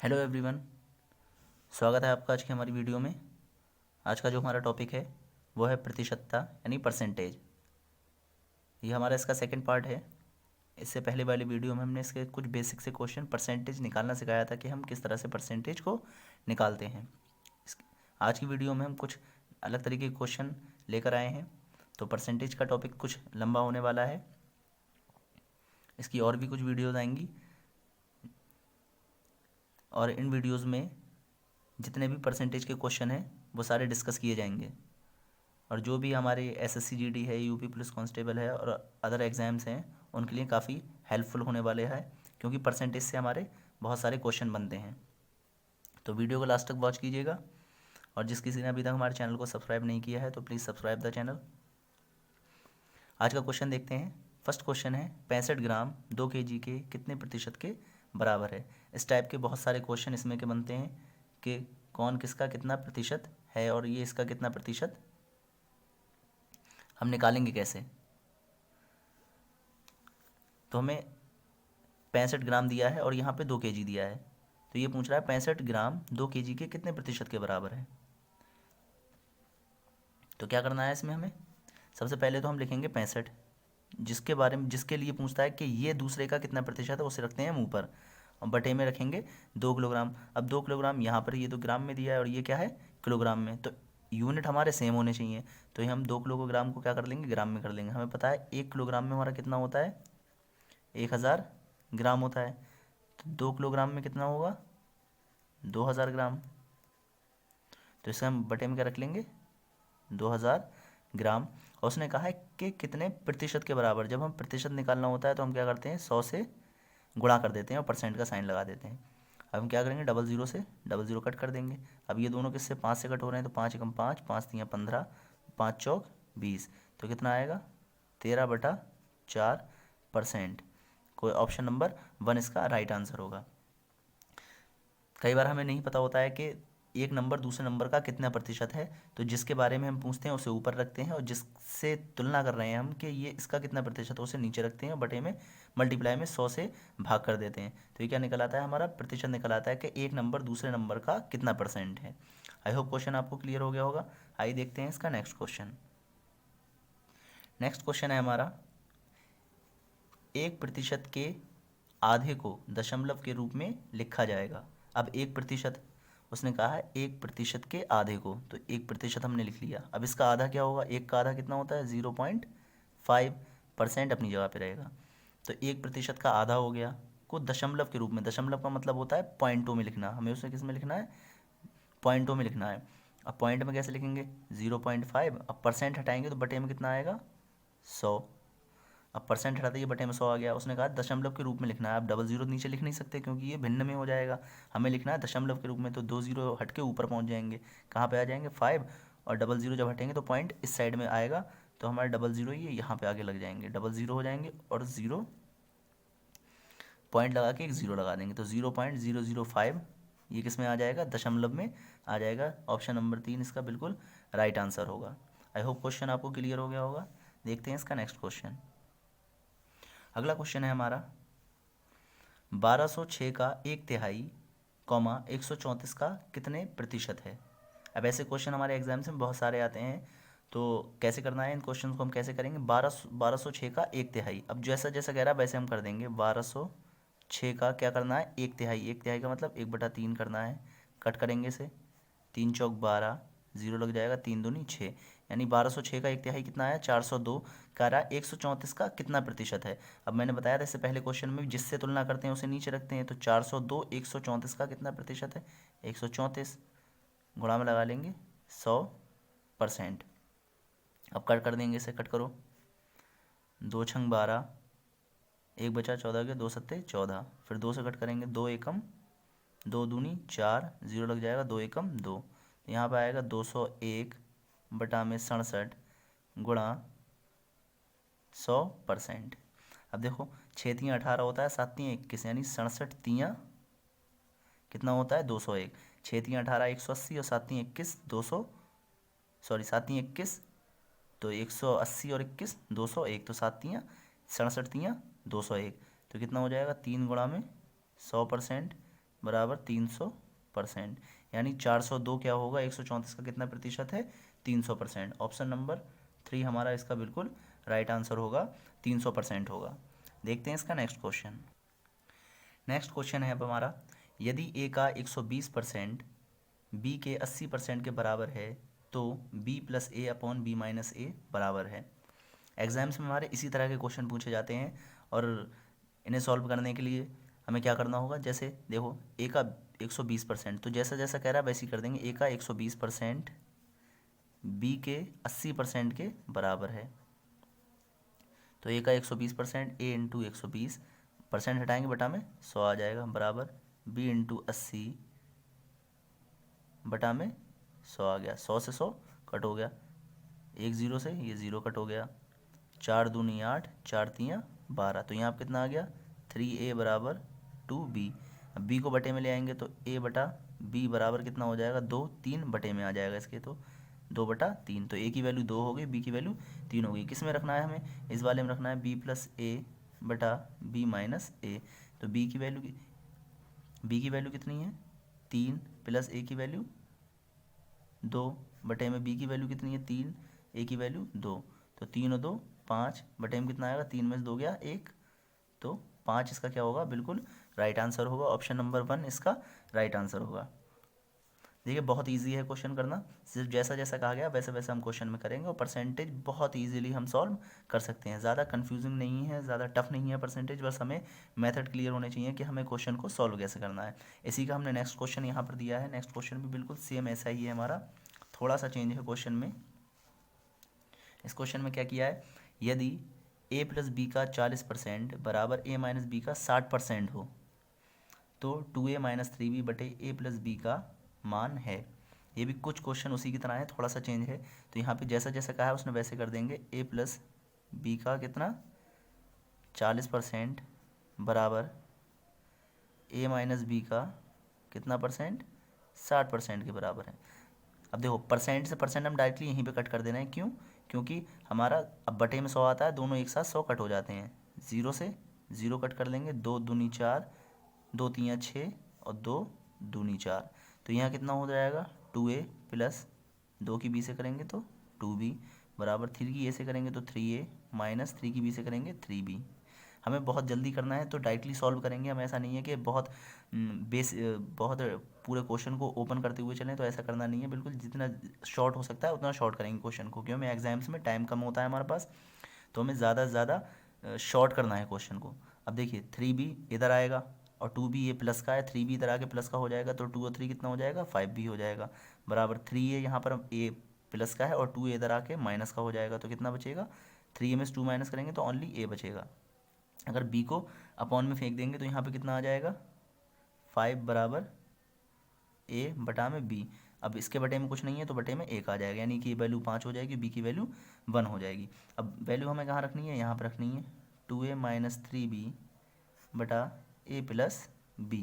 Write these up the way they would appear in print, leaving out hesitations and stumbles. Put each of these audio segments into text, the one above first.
Hello everyone. स्वागत है आपका आज की हमारी वीडियो में। आज का जो हमारा टॉपिक है वो है प्रतिशतता यानी परसेंटेज। ये हमारा इसका सेकंड पार्ट है। इससे पहले वाली वीडियो में हमने इसके कुछ बेसिक से क्वेश्चन परसेंटेज निकालना सिखाया था कि हम किस तरह से परसेंटेज को निकालते हैं। आज की वीडियो में हम कुछ अलग तरीके के क्वेश्चन लेकर आए हैं। तो परसेंटेज का टॉपिक कुछ लंबा होने वाला है। इसकी और भी कुछ वीडियोज़ आएंगी और इन वीडियोज़ में जितने भी परसेंटेज के क्वेश्चन हैं वो सारे डिस्कस किए जाएंगे। और जो भी हमारे एसएससी जीडी है, यूपी पुलिस कांस्टेबल है और अदर एग्ज़ाम्स हैं उनके लिए काफ़ी हेल्पफुल होने वाले हैं, क्योंकि परसेंटेज से हमारे बहुत सारे क्वेश्चन बनते हैं। तो वीडियो को लास्ट तक वॉच कीजिएगा। और जिस किसी ने अभी तक हमारे चैनल को सब्सक्राइब नहीं किया है तो प्लीज़ सब्सक्राइब द चैनल। आज का क्वेश्चन देखते हैं। फर्स्ट क्वेश्चन है 65 ग्राम 2 केजी के कितने प्रतिशत के बराबर है। इस टाइप के बहुत सारे क्वेश्चन इसमें के बनते हैं कि कौन किसका कितना प्रतिशत है और ये इसका कितना प्रतिशत हम निकालेंगे कैसे। तो हमें 65 ग्राम दिया है और यहाँ पे 2 केजी दिया है। तो ये पूछ रहा है 65 ग्राम 2 केजी के कितने प्रतिशत के बराबर है। तो क्या करना है इसमें हमें, सबसे पहले तो हम लिखेंगे 65। जिसके बारे में जिसके लिए पूछता है कि ये दूसरे का कितना प्रतिशत है उसे रखते हैं हम ऊपर और बटे में रखेंगे 2 किलोग्राम। अब 2 किलोग्राम यहाँ पर ये तो ग्राम में दिया है और ये क्या है किलोग्राम में, तो यूनिट हमारे सेम होने चाहिए। तो ये हम 2 किलोग्राम को क्या कर लेंगे ग्राम में कर लेंगे। हमें पता है 1 किलोग्राम में हमारा कितना होता है 1000 ग्राम होता है। तो 2 किलोग्राम में कितना होगा 2000 ग्राम। तो इसे हम बटे में क्या रख लेंगे 2000 ग्राम। और उसने कहा है कि कितने प्रतिशत के बराबर। जब हम प्रतिशत निकालना होता है तो हम क्या करते हैं 100 से गुणा कर देते हैं और परसेंट का साइन लगा देते हैं। अब हम क्या करेंगे डबल ज़ीरो कट कर देंगे। अब ये दोनों किससे 5 से कट हो रहे हैं तो 5 एकम 5, 5 तियाँ 15, 5 चौक 20। तो कितना आएगा 13/4%। कोई ऑप्शन नंबर 1 इसका राइट आंसर होगा। कई बार हमें नहीं पता होता है कि एक नंबर दूसरे नंबर का कितना प्रतिशत है, तो जिसके बारे में हम पूछते हैं उसे ऊपर रखते हैं और जिससे तुलना कर रहे हैं हम कि ये इसका कितना प्रतिशत है उसे नीचे रखते हैं और बटे में मल्टीप्लाई में 100 से भाग कर देते हैं। तो ये क्या निकल आता है हमारा प्रतिशत निकल आता है कि एक नंबर दूसरे नंबर का कितना परसेंट है। आई होप क्वेश्चन आपको क्लियर हो गया होगा। आइए देखते हैं इसका नेक्स्ट क्वेश्चन। नेक्स्ट क्वेश्चन है हमारा 1% के आधे को दशमलव के रूप में लिखा जाएगा। अब 1%, उसने कहा है 1% के आधे को, तो 1% हमने लिख लिया। अब इसका आधा क्या होगा, एक का आधा कितना होता है 0.5%, अपनी जगह पे रहेगा। तो 1% का आधा हो गया को दशमलव के रूप में, दशमलव का मतलब होता है पॉइंटों में लिखना, हमें उसे किस में लिखना है पॉइंटों में लिखना है। अब पॉइंट में कैसे लिखेंगे 0.5, अब परसेंट हटाएंगे तो बटे में कितना आएगा 100। अब परसेंट हटाते ही बटे में 100 आ गया। उसने कहा दशमलव के रूप में लिखना है। आप डबल ज़ीरो नीचे लिख नहीं सकते क्योंकि ये भिन्न में हो जाएगा, हमें लिखना है दशमलव के रूप में। तो 2 ज़ीरो हट के ऊपर पहुंच जाएंगे, कहाँ पे आ जाएंगे 5, और डबल ज़ीरो जब हटेंगे तो पॉइंट इस साइड में आएगा, तो हमारे डबल ज़ीरो ये यहाँ पे आगे लग जाएंगे, डबल ज़ीरो हो जाएंगे और ज़ीरो पॉइंट लगा के एक ज़ीरो लगा देंगे। तो 0.005 ये किस में आ जाएगा दशमलव में आ जाएगा। ऑप्शन नंबर 3 इसका बिल्कुल राइट आंसर होगा। आई होप क्वेश्चन आपको क्लियर हो गया होगा। देखते हैं इसका नेक्स्ट क्वेश्चन। अगला क्वेश्चन है हमारा 1206 का 1/3 कॉमा 134 का कितने प्रतिशत है। अब ऐसे क्वेश्चन हमारे एग्जाम्स में बहुत सारे आते हैं, तो कैसे करना है इन क्वेश्चन को हम कैसे करेंगे। 1206 का 1/3, अब जैसा जैसा कह रहा है वैसे हम कर देंगे। 1206 का क्या करना है 1/3, 1/3 का मतलब 1/3 करना है। कट करेंगे इसे, 3 चौक 12, ज़ीरो लग जाएगा, 3 दूनी 6, यानी 1206 का 1/3 कितना आया 402। कह रहा है 134 का कितना प्रतिशत है। अब मैंने बताया था इससे पहले क्वेश्चन में जिससे तुलना करते हैं उसे नीचे रखते हैं। तो 402 134 का कितना प्रतिशत है 134, गुणा में लगा लेंगे 100%। अब कट कर देंगे इसे, कट करो, 2 छंग 12, एक बचा 14 के 2 सत्ते 14, फिर 2 से कट करेंगे 2 एकम 2 दूनी 4, ज़ीरो लग जाएगा 2 एकम 2, यहाँ पर आएगा 201 बटा में 67 गुणा 100%। अब देखो 6 तियाँ 18 होता है, 7 तियाँ 21, यानी 67 तियाँ कितना होता है 201। 6 तियाँ 18 180 और 7 तियाँ 21 200, सॉरी 7 तियाँ 21 तो 180 और 21 201, तो 7 तियाँ 67 तियाँ 201, तो कितना हो जाएगा 3 गुणा में 100%, बराबर 300%, यानी 402 क्या होगा, 134 का कितना प्रतिशत है, 300%। ऑप्शन नंबर 3 हमारा इसका बिल्कुल राइट आंसर होगा, 300% होगा। देखते हैं इसका नेक्स्ट क्वेश्चन। नेक्स्ट क्वेश्चन है अब हमारा, यदि ए का 120% बी के 80% के बराबर है तो बी प्लस ए अपॉन बी माइनस ए बराबर है। एग्जाम्स में हमारे इसी तरह के क्वेश्चन पूछे जाते हैं और इन्हें सॉल्व करने के लिए हमें क्या करना होगा, जैसे देखो ए का 120%, तो जैसा जैसा कह रहा है वैसे ही कर देंगे। ए का 120% बी के 80% के बराबर है, तो ए का 120%, ए इंटू 120, परसेंट हटाएंगे बटा में 100 आ जाएगा, बराबर बी इंटू 80 बटा में 100 आ गया। 100 से 100 कट हो गया, एक ज़ीरो से ये ज़ीरो कट हो गया, 4 दूनी 8, 4 तियाँ 12, तो यहाँ पर कितना आ गया 3a बराबर 2b। अब b को बटे में ले आएंगे तो a बटा b बराबर कितना हो जाएगा, 2, 3 बटे में आ जाएगा इसके, तो 2/3, तो a की वैल्यू 2 हो गई, b की वैल्यू 3 हो गई। किस में रखना है हमें, इस वाले में रखना है b प्लस a बटा b माइनस a, तो b की वैल्यू कितनी है 3 प्लस a की वैल्यू 2 बटे में b की वैल्यू कितनी है 3, a की वैल्यू 2, तो 3 और 2 5 बटे में कितना आएगा, 3 में से 2 गया 1, तो 5 इसका क्या होगा, बिल्कुल राइट आंसर होगा। ऑप्शन नंबर 1 इसका राइट आंसर होगा। देखिए बहुत इजी है क्वेश्चन करना, सिर्फ जैसा जैसा कहा गया वैसे वैसे हम क्वेश्चन में करेंगे और परसेंटेज बहुत इजीली हम सॉल्व कर सकते हैं। ज़्यादा कंफ्यूजिंग नहीं है, ज़्यादा टफ नहीं है परसेंटेज, बस हमें मेथड क्लियर होने चाहिए कि हमें क्वेश्चन को सॉल्व कैसे करना है। इसी का हमने नेक्स्ट क्वेश्चन यहाँ पर दिया है। नेक्स्ट क्वेश्चन भी बिल्कुल सेम ऐसा ही है हमारा, थोड़ा सा चेंज है क्वेश्चन में। इस क्वेश्चन में क्या किया है, यदि a प्लस बी का 40% बराबर a माइनस बी का 60% हो तो 2a माइनस 3b बटे a प्लस बी का मान है। ये भी कुछ क्वेश्चन उसी की तरह है, थोड़ा सा चेंज है, तो यहाँ पे जैसा जैसा कहा है उसने वैसे कर देंगे। a प्लस बी का कितना 40% बराबर a माइनस बी का कितना परसेंट 60% के बराबर है। अब देखो परसेंट से परसेंट हम डायरेक्टली यहीं पे कट कर दे रहे हैं, क्यों, क्योंकि हमारा अब बटे में 100 आता है, दोनों एक साथ 100 कट हो जाते हैं, 0 से 0 कट कर लेंगे, 2 दूनी 4, 2 तियाँ 6 और 2 दूनी 4, तो यहाँ कितना हो जाएगा 2a प्लस 2 की b से करेंगे तो 2b बराबर 3 की a से करेंगे तो 3a माइनस 3 की b से करेंगे 3b। हमें बहुत जल्दी करना है तो डायरेक्टली सॉल्व करेंगे हम, ऐसा नहीं है कि बहुत बहुत पूरे क्वेश्चन को ओपन करते हुए चलें, तो ऐसा करना नहीं है, बिल्कुल जितना शॉर्ट हो सकता है उतना शॉर्ट करेंगे क्वेश्चन को, क्योंकि हमें एग्जाम्स में टाइम कम होता है हमारे पास, तो हमें ज़्यादा से ज़्यादा शॉर्ट करना है क्वेश्चन को। अब देखिए 3b इधर आएगा और 2b ये प्लस का है, 3b इधर आके प्लस का हो जाएगा, तो 2 और 3 कितना हो जाएगा 5b हो जाएगा, बराबर 3a यहाँ पर a प्लस का है और 2a इधर आके माइनस का हो जाएगा, तो कितना बचेगा 3a में से 2 माइनस करेंगे तो ओनली a बचेगा। अगर b को अपॉन में फेंक देंगे तो यहाँ पे कितना आ जाएगा 5 बराबर a बटा में b। अब इसके बटे में कुछ नहीं है तो बटे में 1 आ जाएगा, यानी कि वैल्यू 5 हो जाएगी, b की वैल्यू 1 हो जाएगी। अब वैल्यू हमें कहाँ रखनी है, यहाँ पर रखनी है 2a माइनस 3b बटा a प्लस b,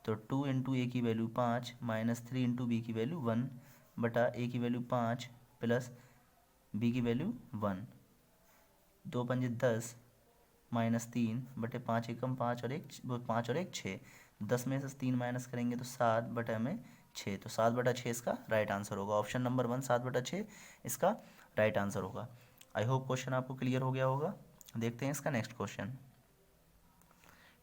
तो 2 इंटू ए की वैल्यू 5 माइनस 3 इंटू बी की वैल्यू 1 बटा ए की वैल्यू 5 प्लस b की वैल्यू 1, 2 पंजे 10 माइनस 3 बटे 5 एकम 5 और 1 6, 10 में से 3 माइनस करेंगे तो 7 बटे में 6, तो 7/6 इसका राइट आंसर होगा। ऑप्शन नंबर 1 7/6 इसका राइट आंसर होगा। आई होप क्वेश्चन आपको क्लियर हो गया होगा। देखते हैं इसका नेक्स्ट क्वेश्चन।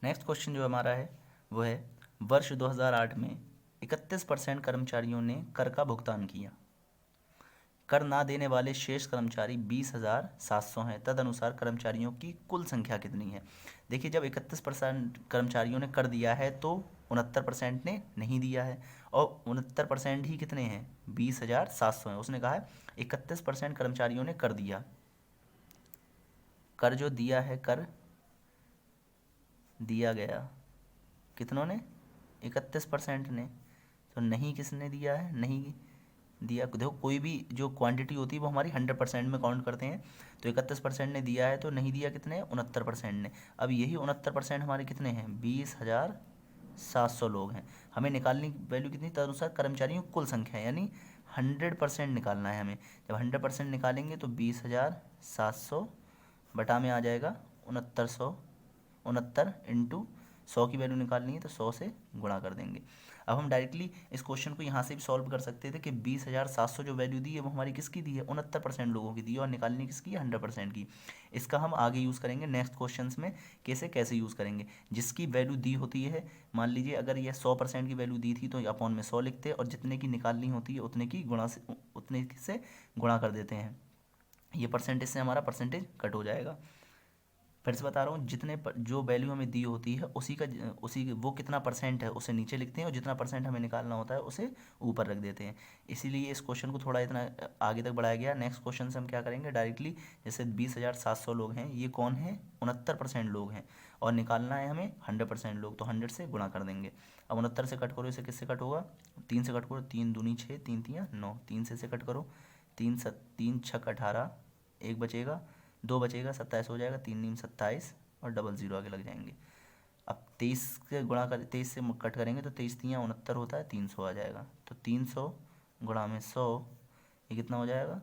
नेक्स्ट क्वेश्चन जो हमारा है वो है, वर्ष 2008 में 31% कर्मचारियों ने कर का भुगतान किया, कर ना देने वाले शेष कर्मचारी 20,700 हैं, तदनुसार कर्मचारियों की कुल संख्या कितनी है। देखिए जब 31% कर्मचारियों ने कर दिया है तो 69% ने नहीं दिया है, और 69% ही कितने हैं 20,700 हैं। उसने कहा है 31% कर्मचारियों ने कर दिया, कर जो दिया है, कर दिया गया कितनों ने 31% ने, तो नहीं किसने दिया है, नहीं दिया। देखो कोई भी जो क्वांटिटी होती है वो हमारी 100% में काउंट करते हैं, तो 31% ने दिया है तो नहीं दिया कितने 69% ने। अब यही 69% हमारे कितने हैं 20,700 लोग हैं। हमें निकालनी वैल्यू कितनी, तदनुसार कर्मचारियों की कुल संख्या, यानी 100% निकालना है हमें। जब 100% निकालेंगे तो 20,700 बटा में आ जाएगा 6900, 69 इंटू 100 की वैल्यू निकालनी है तो 100 से गुणा कर देंगे। अब हम डायरेक्टली इस क्वेश्चन को यहाँ से भी सॉल्व कर सकते थे कि 20,700 जो वैल्यू दी है वो हमारी किसकी दी है, 69% लोगों की दी है, और निकालनी किसकी है, 100% की। इसका हम आगे यूज़ करेंगे नेक्स्ट क्वेश्चन में, कैसे यूज़ करेंगे। जिसकी वैल्यू दी होती है, मान लीजिए अगर ये 100% की वैल्यू दी थी तो अपॉन में 100 लिखते हैं, और जितने की निकालनी होती है उतने से गुणा कर देते हैं। ये परसेंटेज से हमारा परसेंटेज कट हो जाएगा। फिर से बता रहा हूँ, जो वैल्यू हमें दी होती है वो कितना परसेंट है उसे नीचे लिखते हैं, और जितना परसेंट हमें निकालना होता है उसे ऊपर रख देते हैं। इसीलिए इस क्वेश्चन को थोड़ा इतना आगे तक बढ़ाया गया। नेक्स्ट क्वेश्चन से हम क्या करेंगे, डायरेक्टली जैसे 20,700 लोग हैं, ये कौन है, 69% लोग हैं, और निकालना है हमें 100% लोग, तो 100 से गुणा कर देंगे। अब 69 से कट करो, इसे किससे कट होगा, 3 से कट करो, 3 दूनी 6, 3 तियाँ 9, 3 से कट करो, 3 छक 18, 1 बचेगा, 2 बचेगा, 27 हो जाएगा, 3 नीम 27, और डबल ज़ीरो आगे लग जाएंगे। अब 23 से कट करेंगे तो 23 तियाँ 69 होता है, 300 आ जाएगा। तो 300 गुणा में 100, ये कितना हो जाएगा,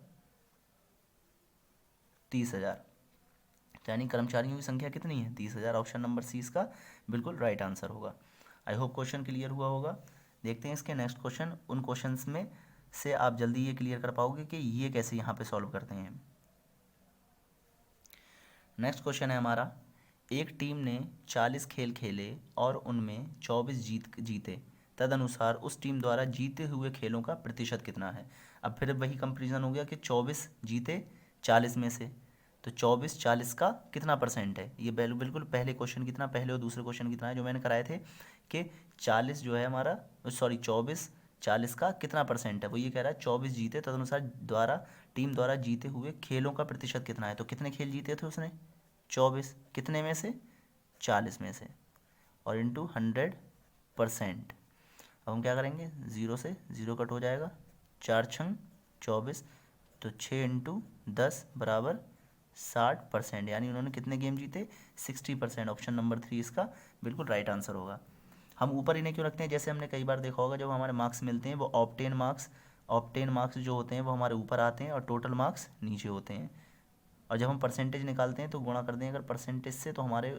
30,000। यानी कर्मचारियों की संख्या कितनी है, 30,000। ऑप्शन नंबर सी इसका बिल्कुल राइट आंसर होगा। आई होप क्वेश्चन क्लियर हुआ होगा। देखते हैं इसके नेक्स्ट क्वेश्चन। उन क्वेश्चंस में से आप जल्दी ये क्लियर कर पाओगे कि ये कैसे यहाँ पे सॉल्व करते हैं। नेक्स्ट क्वेश्चन है हमारा, एक टीम ने 40 खेल खेले और उनमें 24 जीते, तदनुसार उस टीम द्वारा जीते हुए खेलों का प्रतिशत कितना है। अब फिर वही कंपैरिजन हो गया कि 24 जीते 40 में से, तो 24 40 का कितना परसेंट है। ये वैल्यू बिल्कुल पहले क्वेश्चन कितना, पहले और दूसरे क्वेश्चन कितना है जो मैंने कराए थे, कि 40 जो है हमारा, सॉरी 24 40 का कितना परसेंट है। वो ये कह रहा है 24 जीते तदनुसार टीम द्वारा जीते हुए खेलों का प्रतिशत कितना है। तो कितने खेल जीते थे उसने, 24, कितने में से, 40 में से, और इंटू 100%। अब हम क्या करेंगे, 0 से 0 कट हो जाएगा, 4 छंग 24, तो 6 इंटू 10 बराबर 60%। यानी उन्होंने कितने गेम जीते, 60%। ऑप्शन नंबर 3 इसका बिल्कुल राइट आंसर होगा। हम ऊपर इन्हें क्यों रखते हैं, जैसे हमने कई बार देखा होगा, जब हमारे मार्क्स मिलते हैं वो ऑप्टेन मार्क्स जो होते हैं वो हमारे ऊपर आते हैं और टोटल मार्क्स नीचे होते हैं। और जब हम परसेंटेज निकालते हैं तो गुणा कर दें अगर परसेंटेज से, तो हमारे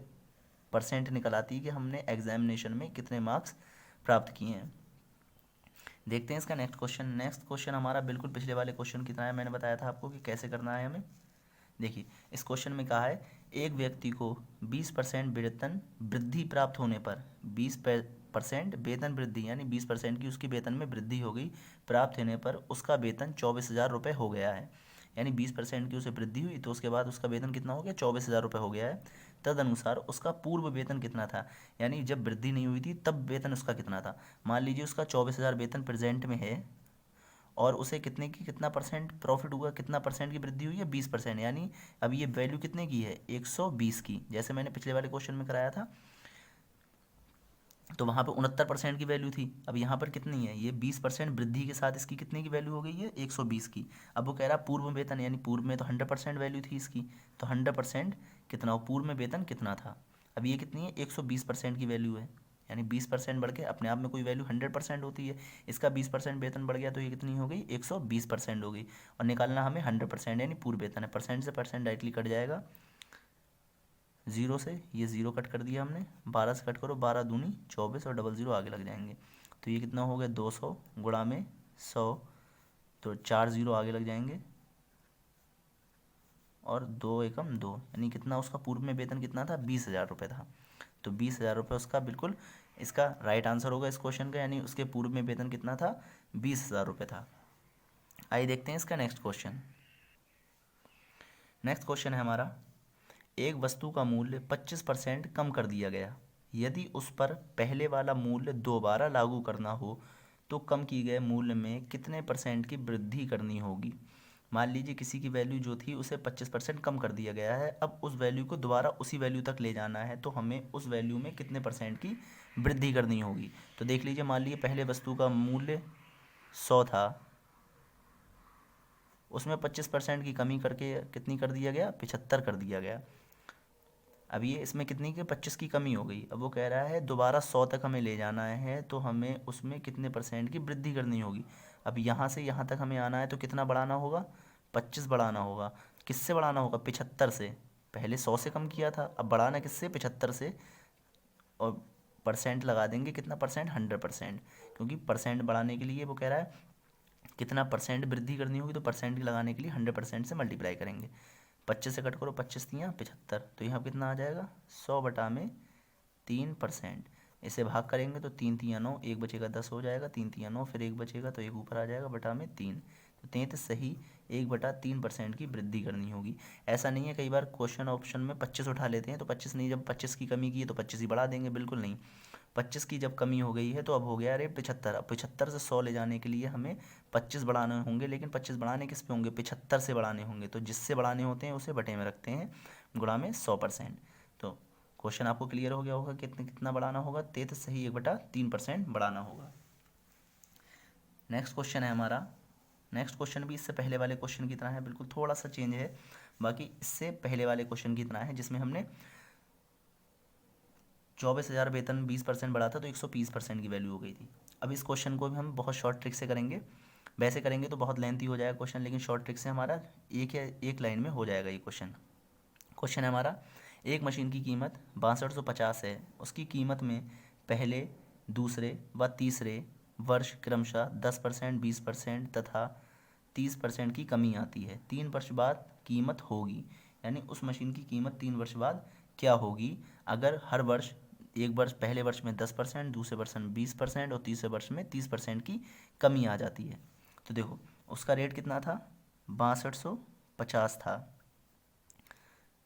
परसेंट निकल आती है कि हमने एग्जामिनेशन में कितने मार्क्स प्राप्त किए हैं। देखते हैं इसका नेक्स्ट क्वेश्चन। नेक्स्ट क्वेश्चन हमारा बिल्कुल पिछले वाले क्वेश्चन की तरह है। मैंने बताया था आपको कि कैसे करना है हमें। देखिए इस क्वेश्चन में कहा है, एक व्यक्ति को 20% वेतन वृद्धि प्राप्त होने पर 20% वेतन वृद्धि, यानी 20% की उसकी वेतन में वृद्धि हो गई, प्राप्त होने पर उसका वेतन 24,000 रुपये हो गया है। यानी 20% की उसे वृद्धि हुई तो उसके बाद उसका वेतन कितना हो गया, 24,000 रुपये हो गया है। तदनुसार उसका पूर्व वेतन कितना था, यानी जब वृद्धि नहीं हुई थी तब वेतन उसका कितना था। मान लीजिए उसका 24,000 वेतन प्रेजेंट में है, और उसे कितना परसेंट प्रॉफिट हुआ, कितना परसेंट की वृद्धि हुई है, 20%। यानी अब ये वैल्यू कितने की है, 120 की, जैसे मैंने पिछले वाले क्वेश्चन में कराया था। तो वहाँ पे 69% की वैल्यू थी, अब यहाँ पर कितनी है, ये 20% वृद्धि के साथ इसकी कितने की वैल्यू हो गई है, 120 की। अब वो कह रहा है पूर्व वेतन, यानी पूर्व में तो 100% वैल्यू थी इसकी, तो 100% कितना हो, पूर्व में वेतन कितना था। अब ये कितनी है, 120% की वैल्यू है, यानी 20% बढ़ के अपने आप में कोई वैल्यू 100% होती है, इसका 20% वेतन बढ़ गया तो ये कितनी हो गई, 120% हो गई। और निकालना हमें 100% यानी पूर्व वेतन है, परसेंट से परसेंट डायरेक्टली कट जाएगा। 0 से ये 0 कट कर दिया हमने, 12 से कट करो, 12 दूनी 24, और डबल ज़ीरो आगे लग जाएंगे। तो ये कितना हो गया, 200 गुणा में 100, तो 4 0 आगे लग जाएंगे, और 2 एकम 2, यानी कितना उसका पूर्व में वेतन कितना था, 20,000 रुपये था। तो 20,000 रुपये उसका बिल्कुल इसका राइट आंसर होगा इस क्वेश्चन का, यानी उसके पूर्व में वेतन कितना था, 20,000 रुपये था। आइए देखते हैं इसका नेक्स्ट क्वेश्चन। नेक्स्ट क्वेश्चन है हमारा, एक वस्तु का मूल्य 25% कम कर दिया गया, यदि उस पर पहले वाला मूल्य दोबारा लागू करना हो तो कम किए गए मूल्य में कितने परसेंट की वृद्धि करनी होगी। मान लीजिए किसी की वैल्यू जो थी उसे 25% कम कर दिया गया है, अब उस वैल्यू को दोबारा उसी वैल्यू तक ले जाना है, तो हमें उस वैल्यू में कितने परसेंट की वृद्धि करनी होगी। तो देख लीजिए, मान लीजिए पहले वस्तु का मूल्य 100 था, उसमें 25% की कमी करके कितनी कर दिया गया, 75 कर दिया गया। अब ये इसमें कितनी की 25 की कमी हो गई, अब वो कह रहा है दोबारा 100 तक हमें ले जाना है, तो हमें उसमें कितने परसेंट की वृद्धि करनी होगी। अब यहाँ से यहाँ तक हमें आना है तो कितना बढ़ाना होगा, 25 बढ़ाना होगा। किससे बढ़ाना होगा, 75 से। पहले 100 से कम किया था, अब बढ़ाना किससे, 75 से। और परसेंट लगा देंगे, कितना परसेंट, 100%, क्योंकि परसेंट बढ़ाने के लिए वो कह रहा है कितना परसेंट वृद्धि करनी होगी, तो परसेंट लगाने के लिए 100% से मल्टीप्लाई करेंगे। 25 से कट करो, 25 तियाँ 75, तो यहाँ कितना आ जाएगा 100/3%। इसे भाग करेंगे तो 3 तियाँ 9, एक बचेगा 10 हो जाएगा, 3 तियाँ 9, फिर एक बचेगा तो एक ऊपर आ जाएगा बटा में 3, तो 33 सही 1/3% की वृद्धि करनी होगी। ऐसा नहीं है, कई बार क्वेश्चन ऑप्शन में 25 उठा लेते हैं, तो 25 नहीं, जब 25 की कमी की है तो 25 ही बढ़ा देंगे, बिल्कुल नहीं। 25 की जब कमी हो गई है तो अब हो गया अरे 75, अब 75 से 100 ले जाने के लिए हमें 25 बढ़ाने होंगे, लेकिन 25 बढ़ाने किस पे होंगे, 75 से बढ़ाने होंगे, तो जिससे बढ़ाने होते हैं उसे बटे में रखते हैं, गुणा में 100%। तो क्वेश्चन आपको क्लियर हो गया होगा कितना बढ़ाना होगा, 33 सही 1/3% बढ़ाना होगा। नेक्स्ट क्वेश्चन है हमारा, नेक्स्ट क्वेश्चन भी इससे पहले वाले क्वेश्चन की तरह है, बिल्कुल थोड़ा सा चेंज है, बाकी इससे पहले वाले क्वेश्चन की तरह है, जिसमें हमने 24,000 वेतन 20% बढ़ा था तो 120% की वैल्यू हो गई थी। अब इस क्वेश्चन को भी हम बहुत शॉर्ट ट्रिक से करेंगे, वैसे करेंगे तो बहुत लेंथी हो जाएगा क्वेश्चन, लेकिन शॉर्ट ट्रिक से हमारा एक लाइन में हो जाएगा ये क्वेश्चन। क्वेश्चन है हमारा, एक मशीन की कीमत 6250 है, उसकी कीमत में पहले, दूसरे व तीसरे वर्ष क्रमशः 10%, 20% तथा 30% की कमी आती है। 3 वर्ष बाद कीमत होगी, यानी उस मशीन की कीमत 3 वर्ष बाद क्या होगी अगर हर वर्ष, एक वर्ष, पहले वर्ष में 10%, दूसरे वर्ष में 20% और तीसरे वर्ष में 30% की कमी आ जाती है। तो देखो उसका रेट कितना था, 6250 था,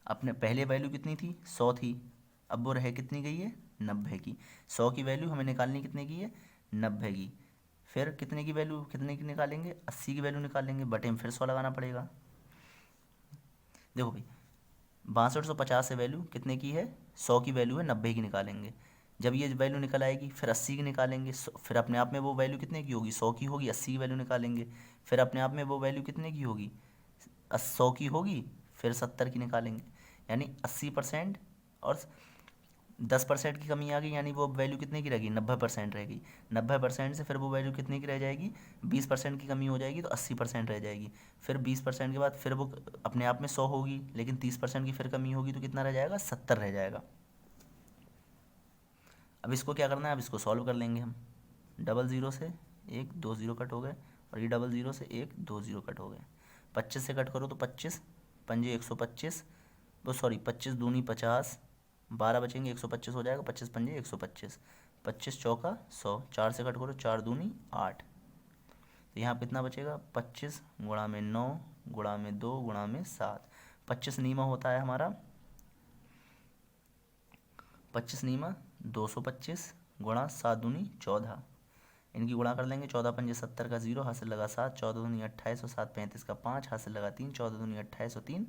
अपने पहले वैल्यू कितनी थी, 100 थी, अब वो रह कितनी गई है, 90 की। 100 की वैल्यू हमें निकालनी कितने की है, 90 की। फिर कितने की वैल्यू, कितने की निकालेंगे, 80 की वैल्यू निकालेंगे, बटे में फिर 100 लगाना पड़ेगा। देखो भाई 6250 से वैल्यू कितने की है, 100 की वैल्यू है, 90 की निकालेंगे। जब ये वैल्यू निकल आएगी फिर 80 की निकालेंगे, फिर अपने आप में वो वैल्यू कितने की होगी, 100 की होगी, 80 की वैल्यू निकालेंगे, फिर अपने आप में वो वैल्यू कितने की होगी, 100 की होगी, फिर 70 की निकालेंगे, यानी 80% और 10% की कमी आ गई, यानी वो वैल्यू कितने की रहेगी, 90% रहेगी। 90% से फिर वो वैल्यू कितने की रह जाएगी, 20% की कमी हो जाएगी तो 80% रह जाएगी। फिर 20% के बाद फिर वो अपने आप में 100 होगी, लेकिन 30% की फिर कमी होगी तो कितना रह जाएगा, 70 रह जाएगा। अब इसको क्या करना है, अब इसको सॉल्व कर लेंगे हम। डबल ज़ीरो से एक, 2 ज़ीरो कट हो गए, और ये डबल ज़ीरो से एक, 2 ज़ीरो कट हो गए। 25 से कट करो तो 25 पंजे 125, वो सॉरी 25 दूनी 50, 12 बचेंगे, 125 हो जाएगा, 25 पंजे 125, 25 चौका 100, 4 से कट करो, 4 दूनी 8, तो यहाँ कितना बचेगा, 25 गुणा में 9 गुणा में 2 गुणा में 7, 25 नीमा होता है हमारा, 25 नीमा 225 गुणा 7 दूनी 14, इनकी गुणा कर लेंगे, 14 पंजे 70 का 0, हाथ से लगा 7, 14 दूनी 28 और 7 35 का 5, हाथ से लगा 3, 14 दूनी 28 और 3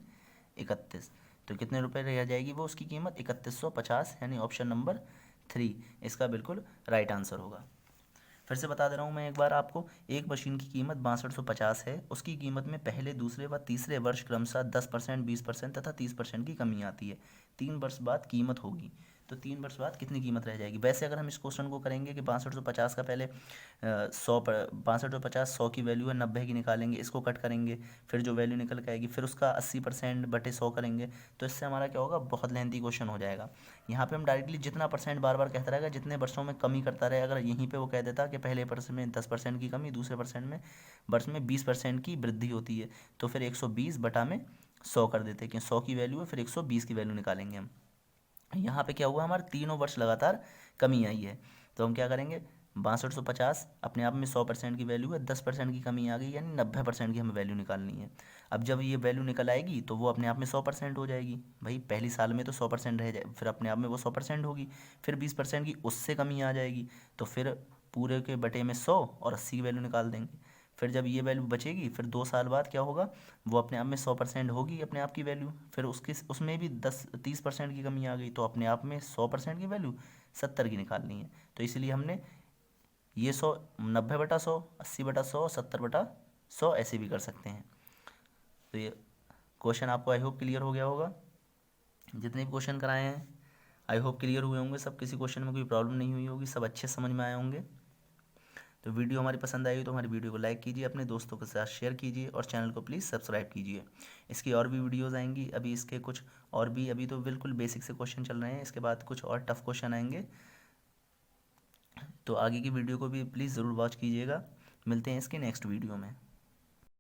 31, तो कितने रुपए रह जाएगी वो उसकी कीमत, 3150, यानी ऑप्शन नंबर 3 इसका बिल्कुल राइट आंसर होगा। फिर से बता दे रहा हूँ मैं एक बार आपको, एक मशीन की कीमत 6250 है, उसकी कीमत में पहले, दूसरे व तीसरे वर्ष क्रमशः 10%, 20% तथा 30% की कमी आती है। 3 वर्ष बाद कीमत होगी, तो 3 वर्ष बाद कितनी कीमत रह जाएगी। वैसे अगर हम इस क्वेश्चन को करेंगे कि 6250 का पहले 6250 100 की वैल्यू है, 90 की निकालेंगे, इसको कट करेंगे, फिर जो वैल्यू निकल के आएगी फिर उसका 80% बटे 100 करेंगे, तो इससे हमारा क्या होगा, बहुत लेंथी क्वेश्चन हो जाएगा। यहाँ पे हम डायरेक्टली जितना परसेंट बार बार कहता रहेगा, जितने वर्षों में कमी करता रहे, अगर यहीं पे वो कह देता कि पहले वर्ष में 10% की कमी, दूसरे वर्ष में 20% की वृद्धि होती है, तो फिर 120 बटा में 100 कर देते हैं कि 100 की वैल्यू है, फिर 120 की वैल्यू निकालेंगे हम। यहाँ पे क्या हुआ, हमारे तीनों वर्ष लगातार कमी आई है, तो हम क्या करेंगे, 6250 अपने आप में 100% की वैल्यू है, 10% की कमी आ गई, यानी 90% की हमें वैल्यू निकालनी है। अब जब ये वैल्यू निकल आएगी तो वो अपने आप में 100% हो जाएगी, भाई पहली साल में तो 100% रह जाए, फिर अपने आप में वो 100% होगी, फिर 20% की उससे कमी आ जाएगी, तो फिर पूरे के बटे में 100 और 80 की वैल्यू निकाल देंगे। फिर जब ये वैल्यू बचेगी, फिर 2 साल बाद क्या होगा, वो अपने आप में 100% होगी अपने आप की वैल्यू, फिर उसमें भी 30% की कमी आ गई, तो अपने आप में 100% की वैल्यू 70 की निकालनी है। तो इसलिए हमने ये 100, 90/100, 80/100, 70/100 ऐसे भी कर सकते हैं। तो ये क्वेश्चन आपको आई होप क्लियर हो गया होगा, जितने भी क्वेश्चन कराए हैं आई होप क्लियर हुए होंगे सब, किसी क्वेश्चन में कोई प्रॉब्लम नहीं हुई होगी, सब अच्छे समझ में आए होंगे। तो वीडियो हमारी पसंद आई तो हमारी वीडियो को लाइक कीजिए, अपने दोस्तों के साथ शेयर कीजिए और चैनल को प्लीज़ सब्सक्राइब कीजिए। इसकी और भी वीडियोस आएंगी, अभी इसके कुछ और भी, अभी तो बिल्कुल बेसिक से क्वेश्चन चल रहे हैं, इसके बाद कुछ और टफ क्वेश्चन आएंगे, तो आगे की वीडियो को भी प्लीज़ ज़रूर वॉच कीजिएगा। मिलते हैं इसके नेक्स्ट वीडियो में।